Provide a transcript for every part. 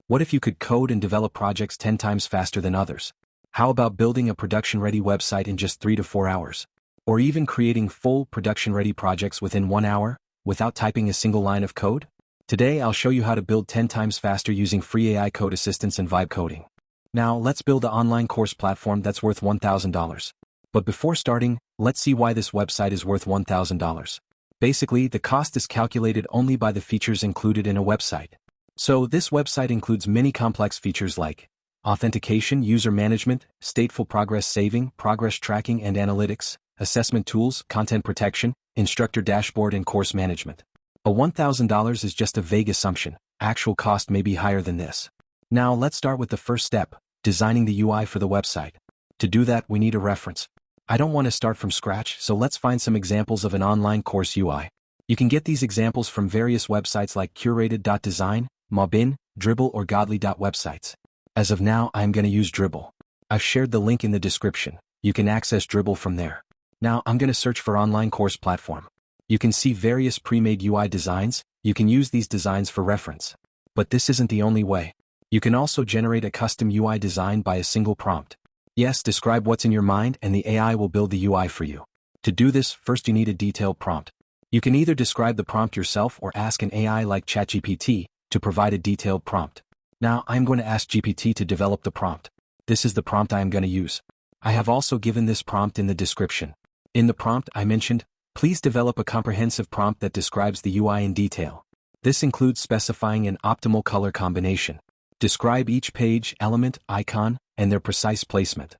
What if you could code and develop projects 10 times faster than others? How about building a production-ready website in just 3 to 4 hours? Or even creating full production-ready projects within 1 hour, without typing a single line of code? Today I'll show you how to build 10 times faster using free AI code assistance and vibe coding. Now let's build an online course platform that's worth $1,000. But before starting, let's see why this website is worth $1,000. Basically, the cost is calculated only by the features included in a website. So this website includes many complex features like authentication, user management, stateful progress saving, progress tracking and analytics, assessment tools, content protection, instructor dashboard and course management. A $1,000 is just a vague assumption. Actual cost may be higher than this. Now let's start with the first step, designing the UI for the website. To do that, we need a reference. I don't want to start from scratch, so let's find some examples of an online course UI. You can get these examples from various websites like curated.design, Mobin, Dribble or Godly.websites. As of now, I am going to use Dribble. I've shared the link in the description. You can access Dribble from there. Now I'm going to search for online course platform. You can see various pre-made UI designs. You can use these designs for reference. But this isn't the only way. You can also generate a custom UI design by a single prompt. Yes, describe what's in your mind and the AI will build the UI for you. To do this, first you need a detailed prompt. You can either describe the prompt yourself or ask an AI like ChatGPT to provide a detailed prompt. Now I'm going to ask GPT to develop the prompt. This is the prompt I am going to use. I have also given this prompt in the description. In the prompt I mentioned, please develop a comprehensive prompt that describes the UI in detail. This includes specifying an optimal color combination. Describe each page, element, icon, and their precise placement.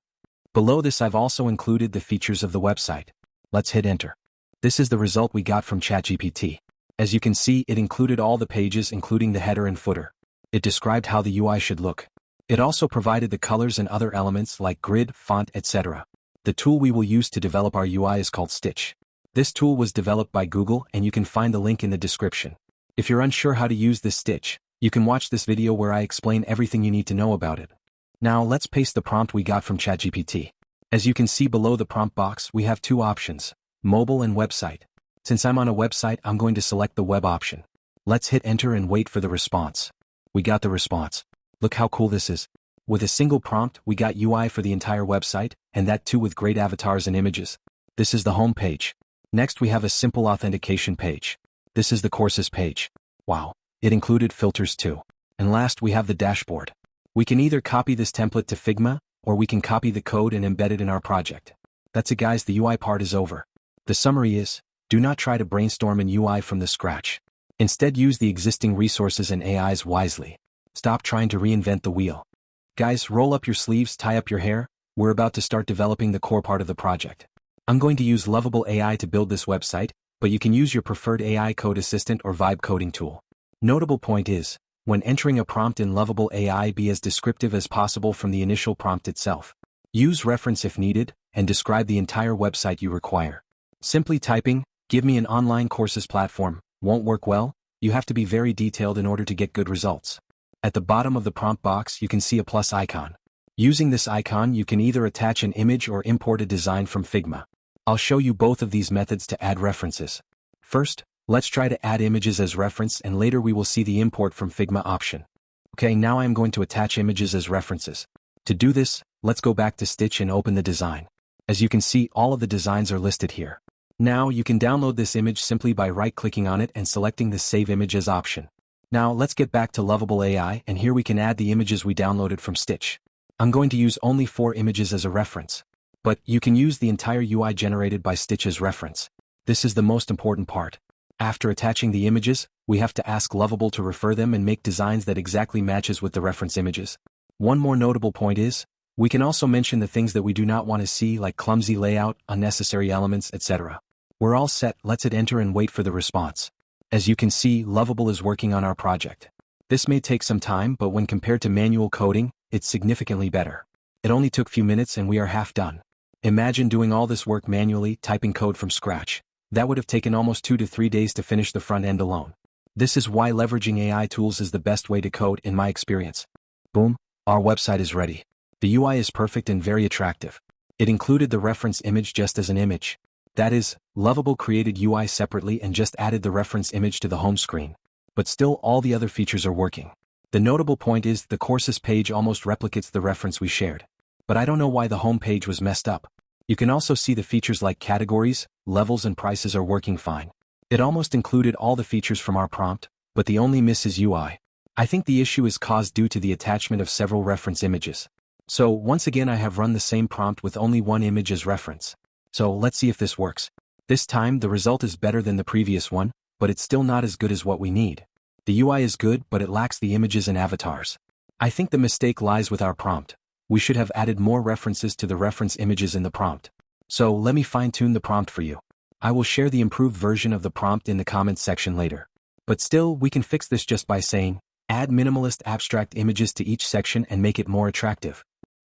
Below this I've also included the features of the website. Let's hit enter. This is the result we got from ChatGPT. As you can see, it included all the pages including the header and footer. It described how the UI should look. It also provided the colors and other elements like grid, font, etc. The tool we will use to develop our UI is called Stitch. This tool was developed by Google and you can find the link in the description. If you're unsure how to use this Stitch, you can watch this video where I explain everything you need to know about it. Now let's paste the prompt we got from ChatGPT. As you can see below the prompt box, we have two options, mobile and website. Since I'm on a website, I'm going to select the web option. Let's hit enter and wait for the response. We got the response. Look how cool this is. With a single prompt, we got UI for the entire website, and that too with great avatars and images. This is the home page. Next we have a simple authentication page. This is the courses page. Wow, it included filters too. And last we have the dashboard. We can either copy this template to Figma, or we can copy the code and embed it in our project. That's it guys, the UI part is over. The summary is, do not try to brainstorm an UI from the scratch. Instead use the existing resources and AIs wisely. Stop trying to reinvent the wheel. Guys, roll up your sleeves, tie up your hair, we're about to start developing the core part of the project. I'm going to use Lovable AI to build this website, but you can use your preferred AI code assistant or vibe coding tool. Notable point is, when entering a prompt in Lovable AI, be as descriptive as possible from the initial prompt itself. Use reference if needed, and describe the entire website you require. Simply typing, give me an online courses platform, won't work well. You have to be very detailed in order to get good results. At the bottom of the prompt box you can see a plus icon. Using this icon you can either attach an image or import a design from Figma. I'll show you both of these methods to add references. First, let's try to add images as reference and later we will see the import from Figma option. Okay, now I am going to attach images as references. To do this, let's go back to Stitch and open the design. As you can see, all of the designs are listed here. Now you can download this image simply by right-clicking on it and selecting the Save Image as option. Now let's get back to Lovable AI and here we can add the images we downloaded from Stitch. I'm going to use only 4 images as a reference. But you can use the entire UI generated by Stitch as reference. This is the most important part. After attaching the images, we have to ask Lovable to refer them and make designs that exactly matches with the reference images. One more notable point is, we can also mention the things that we do not want to see like clumsy layout, unnecessary elements, etc. We're all set, let's hit enter and wait for the response. As you can see, Lovable is working on our project. This may take some time, but when compared to manual coding, it's significantly better. It only took few minutes and we are half done. Imagine doing all this work manually, typing code from scratch. That would have taken almost 2 to 3 days to finish the front end alone. This is why leveraging AI tools is the best way to code in my experience. Boom, our website is ready. The UI is perfect and very attractive. It included the reference image just as an image. That is, Lovable created UI separately and just added the reference image to the home screen. But still all the other features are working. The notable point is the courses page almost replicates the reference we shared. But I don't know why the home page was messed up. You can also see the features like categories, levels and prices are working fine. It almost included all the features from our prompt, but the only miss is UI. I think the issue is caused due to the attachment of several reference images. So once again I have run the same prompt with only one image as reference. So let's see if this works. This time the result is better than the previous one, but it's still not as good as what we need. The UI is good, but it lacks the images and avatars. I think the mistake lies with our prompt. We should have added more references to the reference images in the prompt. So let me fine-tune the prompt for you. I will share the improved version of the prompt in the comments section later. But still, we can fix this just by saying, add minimalist abstract images to each section and make it more attractive.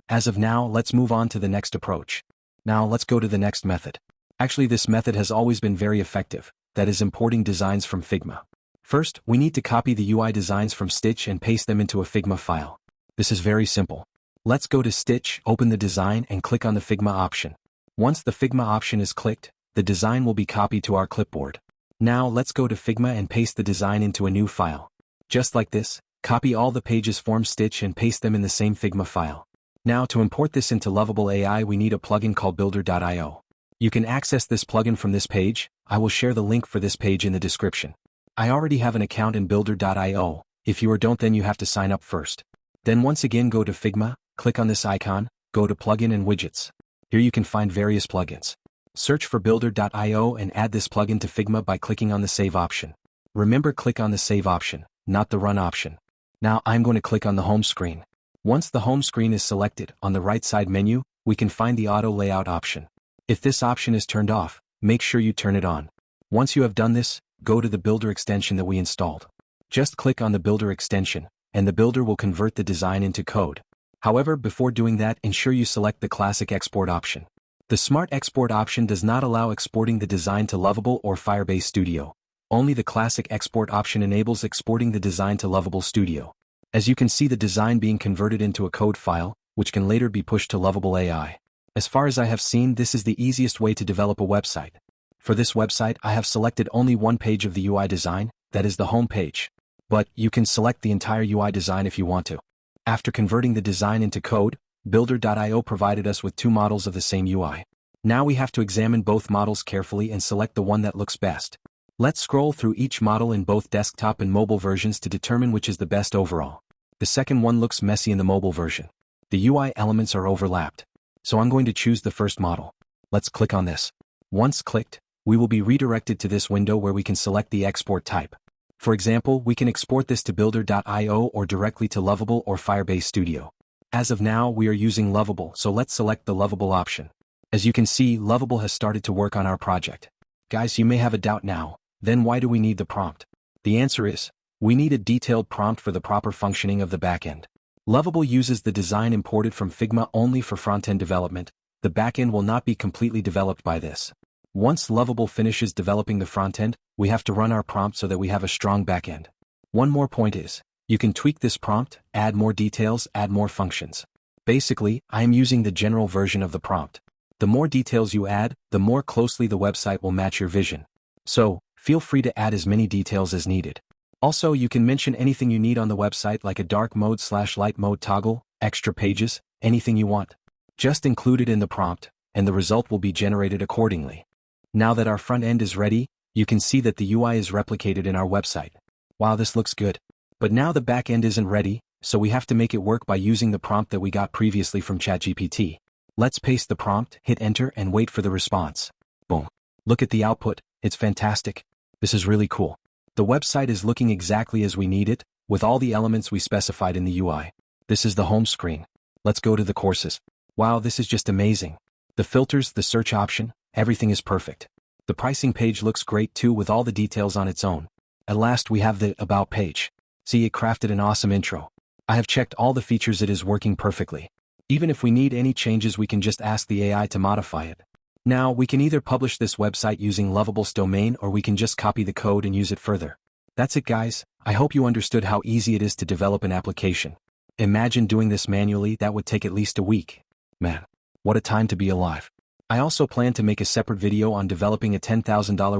As of now, let's move on to the next approach. Now let's go to the next method. Actually, this method has always been very effective, that is importing designs from Figma. First, we need to copy the UI designs from Stitch and paste them into a Figma file. This is very simple. Let's go to Stitch, open the design and click on the Figma option. Once the Figma option is clicked, the design will be copied to our clipboard. Now let's go to Figma and paste the design into a new file. Just like this, copy all the pages from Stitch and paste them in the same Figma file. Now to import this into Lovable AI we need a plugin called builder.io. You can access this plugin from this page. I will share the link for this page in the description. I already have an account in builder.io, if you don't then you have to sign up first. Then once again go to Figma, click on this icon, go to Plugin and Widgets. Here you can find various plugins. Search for builder.io and add this plugin to Figma by clicking on the Save option. Remember, click on the Save option, not the Run option. Now I'm going to click on the home screen. Once the home screen is selected, on the right side menu, we can find the Auto Layout option. If this option is turned off, make sure you turn it on. Once you have done this, go to the Builder extension that we installed. Just click on the Builder extension, and the Builder will convert the design into code. However, before doing that, ensure you select the Classic Export option. The Smart Export option does not allow exporting the design to Lovable or Firebase Studio. Only the Classic Export option enables exporting the design to Lovable Studio. As you can see, the design being converted into a code file, which can later be pushed to Lovable AI. As far as I have seen, this is the easiest way to develop a website. For this website, I have selected only one page of the UI design, that is the home page. But you can select the entire UI design if you want to. After converting the design into code, Builder.io provided us with two models of the same UI. Now we have to examine both models carefully and select the one that looks best. Let's scroll through each model in both desktop and mobile versions to determine which is the best overall. The second one looks messy in the mobile version. The UI elements are overlapped. So I'm going to choose the first model. Let's click on this. Once clicked, we will be redirected to this window where we can select the export type. For example, we can export this to Builder.io or directly to Lovable or Firebase Studio. As of now, we are using Lovable, so let's select the Lovable option. As you can see, Lovable has started to work on our project. Guys, you may have a doubt now, then why do we need the prompt? The answer is, we need a detailed prompt for the proper functioning of the backend. Lovable uses the design imported from Figma only for front-end development. The backend will not be completely developed by this. Once Lovable finishes developing the front-end, we have to run our prompt so that we have a strong backend. One more point is, you can tweak this prompt, add more details, add more functions. Basically, I am using the general version of the prompt. The more details you add, the more closely the website will match your vision. So, feel free to add as many details as needed. Also, you can mention anything you need on the website like a dark mode/light mode toggle, extra pages, anything you want. Just include it in the prompt, and the result will be generated accordingly. Now that our front end is ready, you can see that the UI is replicated in our website. Wow, this looks good. But now the back end isn't ready, so we have to make it work by using the prompt that we got previously from ChatGPT. Let's paste the prompt, hit enter and wait for the response. Boom. Look at the output, it's fantastic. This is really cool. The website is looking exactly as we need it, with all the elements we specified in the UI. This is the home screen. Let's go to the courses. Wow, this is just amazing. The filters, the search option, everything is perfect. The pricing page looks great too with all the details on its own. At last we have the About page. See, it crafted an awesome intro. I have checked all the features, it is working perfectly. Even if we need any changes we can just ask the AI to modify it. Now we can either publish this website using Lovable's domain or we can just copy the code and use it further. That's it guys, I hope you understood how easy it is to develop an application. Imagine doing this manually, that would take at least a week. Man, what a time to be alive. I also plan to make a separate video on developing a $10,000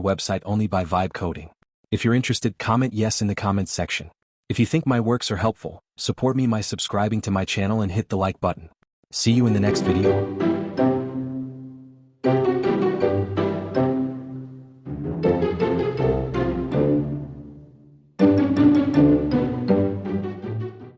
website only by vibe coding. If you're interested, comment yes in the comments section. If you think my works are helpful, support me by subscribing to my channel and hit the like button. See you in the next video.